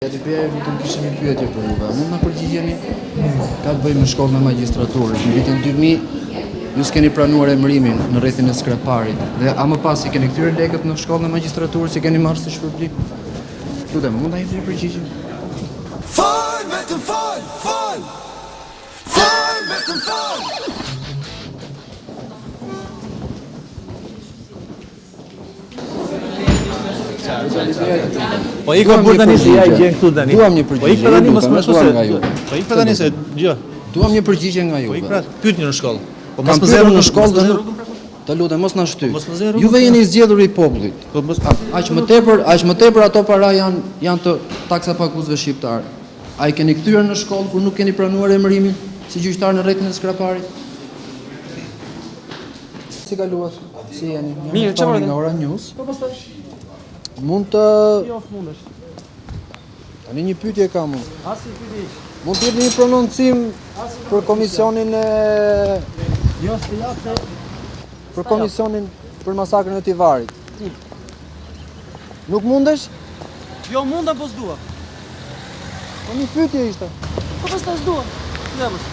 Aty vitën kishim një pyetje për juve. Mund na përgjigjeni? Ka të bëjë me shkollën e magjistraturës. Në vitin 2000 ju s'keni pranuar emërimin në rrethin e skreparit. Dhe a më pas i keni kthyer lekët në shkollën e magjistraturës, i keni marrë si shpërblim? Lutem, mund ta jepni një përgjigje? Fal, vetëm fal, fal. Fal, vetëm fal. Po ik për tani se ja I gjen këtu tani. Duam një përgjigje. Po ik për tani mos më duam nga ju. Po ik për tani se gjë. Duam një përgjigje nga ju. Po ik pra pyetni në shkollë. Po Kam mos më pyetur zero në shkollë dhe nuk. Të lutem mos na shty. Mos më zero. Juve jeni zgjedhur I popullit. Po mos Aq më tepër ato para janë të taksapakuesve shqiptar. A I keni kthyer në shkollë kur nuk keni pranuar emërimin si gjyqtar në rrethin e skraparit? Si kaluat? Si jeni? Mirë, çfarë nga Ora News? Po pastaj. Mund të Jo fundesh. tani një pyetje kam unë. As I pyetje. Mund të jepni një prononcim për komisionin e Jo s'e jap se për komisionin për masakrën e Tivarit. Nuk mundesh? jo mundam po s'dua. Po një pyetje ishte. Po pastaj s'dua. Lëmës.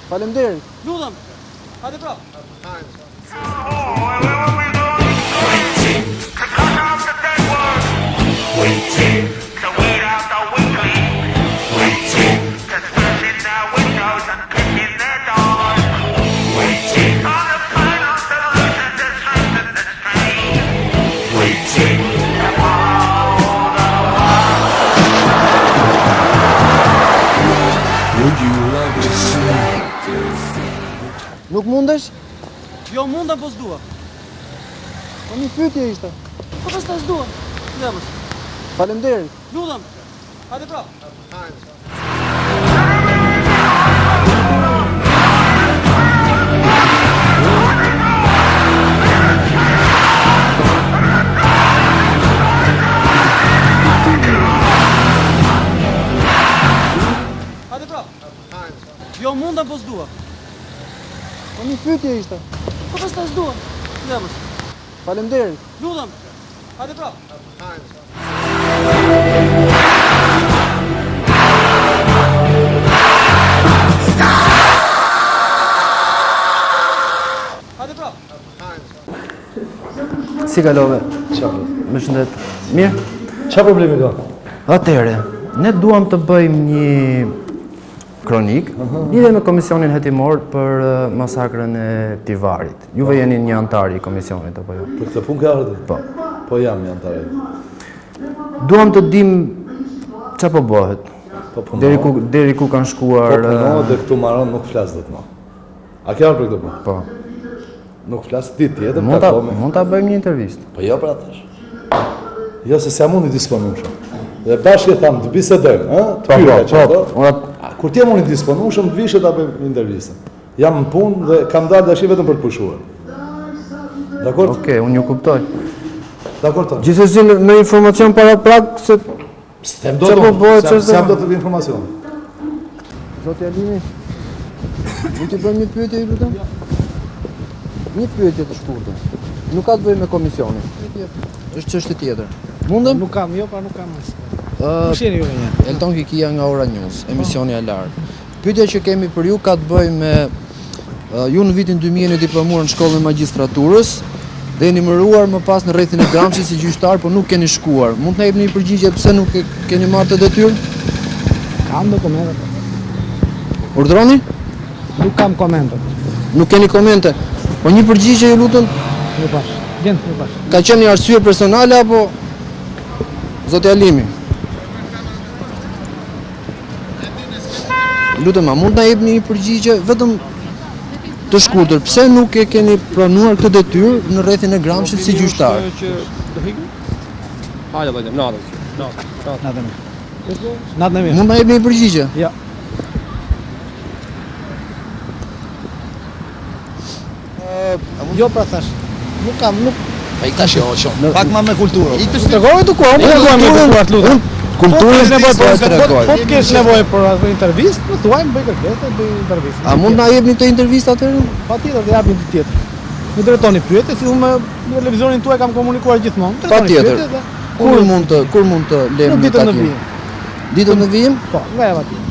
Faleminderit. Lutem. Hajde pra. Waiting to weed out the weakling. Waiting to stand in their windows and kick in their doors. Waiting on the final solution to strengthen the strain. Waiting to hold the Would you like to see? Nuk mundesh? Jo mundam po s'dua. Po një pyetje ishte. Po pastaj s'dua. Lëmës. Faleminderit. Lutem. Hajde pra. Hajde pra. Jo mundam po s'dua. Po një pyetje ishte. Po pastaj s'dua. Lëmës. Faleminderit. Lutem. Hajde pra. Hajde pra. Si kalove? Çfarë? Më shëndet. Mirë? Çfarë problemi ka? Atëre, ne duam të bëjmë një kronik lidhe me komisionin hetimor për masakrën e Tivarit. Juve jeni një antar I komisionit apo jo? Për këtë punë ka ardhur? Po. Po jam një antar. Duam të dim çfarë po bëhet. Po puno. Deri ku kanë shkuar. Po puno dhe këtu marron nuk flas dot më. A ke ardhur për këtë punë? Po. Nuk flas ditë tjetër, Mund ta bëjmë një intervistë. Po jo pra tash. Jo se s'jam unë I disponueshëm. Dhe bashkë e tham të bisedojmë, ë? Të pyetja çfarë? Kur ti jam unë I disponueshëm, të vishë ta bëjmë intervistën. Jam në punë dhe kam dalë dashi vetëm për të pushuar. Dakor? Okej, unë ju kuptoj. Dakor tonë. Gjithsesi me informacion para prag se S'tem dot. Çfarë po bëhet, ç'është? S'jam dot të informacion. Zoti Alimi, mund të bëjmë një pyetje Ju lutem? Një pyetje të shkurtër. Nuk ka të bëjë me komisionin. Është çështje tjetër. Mundem? Nuk kam, jo, pra nuk kam as. Ë, Kusheni ju një. Elton Kikia nga Ora News, emisioni Alarm. Pyetja që kemi për ju ka të bëjë me ju në vitin 2000 jeni diplomuar në shkollën e magjistraturës dhe jeni mëruar më pas në rrethin e Gramshit si gjyqtar, por nuk keni shkuar. Mund të na jepni një përgjigje pse nuk keni marrë të detyrë? Kam dokumente. Urdhroni? Nuk kam komente. Nuk keni komente. Po një përgjigje ju lutem, Ju bash. Vjen, ju bash. ka qenë një arsye personale apo Zoti Alimi? Lutem, a mund na jepni një përgjigje vetëm të shkurtër, pse nuk e keni pranuar këtë detyrë në rrethin e Gramshit si gjyqtar? Hajde vajte, natën. Natë mirë. Natë mirë. Mund na jepni një përgjigje? Ja. Jo pra thash. Nuk kam, nuk. Pa I tash jo shumë. Pak më me kulturë. I të tregoj të kohë, Ne duam të thuat lutem. kulturën e tregoj. Po të kesh nevojë për atë intervistë, më thuaj, bëj kërkesë, bëj intervistë. A mund na jepni të intervistë atëherë? Patjetër, të japim të tjetër. Më drejtoni pyetje, si unë në televizionin tuaj kam komunikuar gjithmonë. Patjetër. Kur mund të lejmë Nuk një ditën në takim? vijim. Ditën e vijim? Po, nga Eva ti.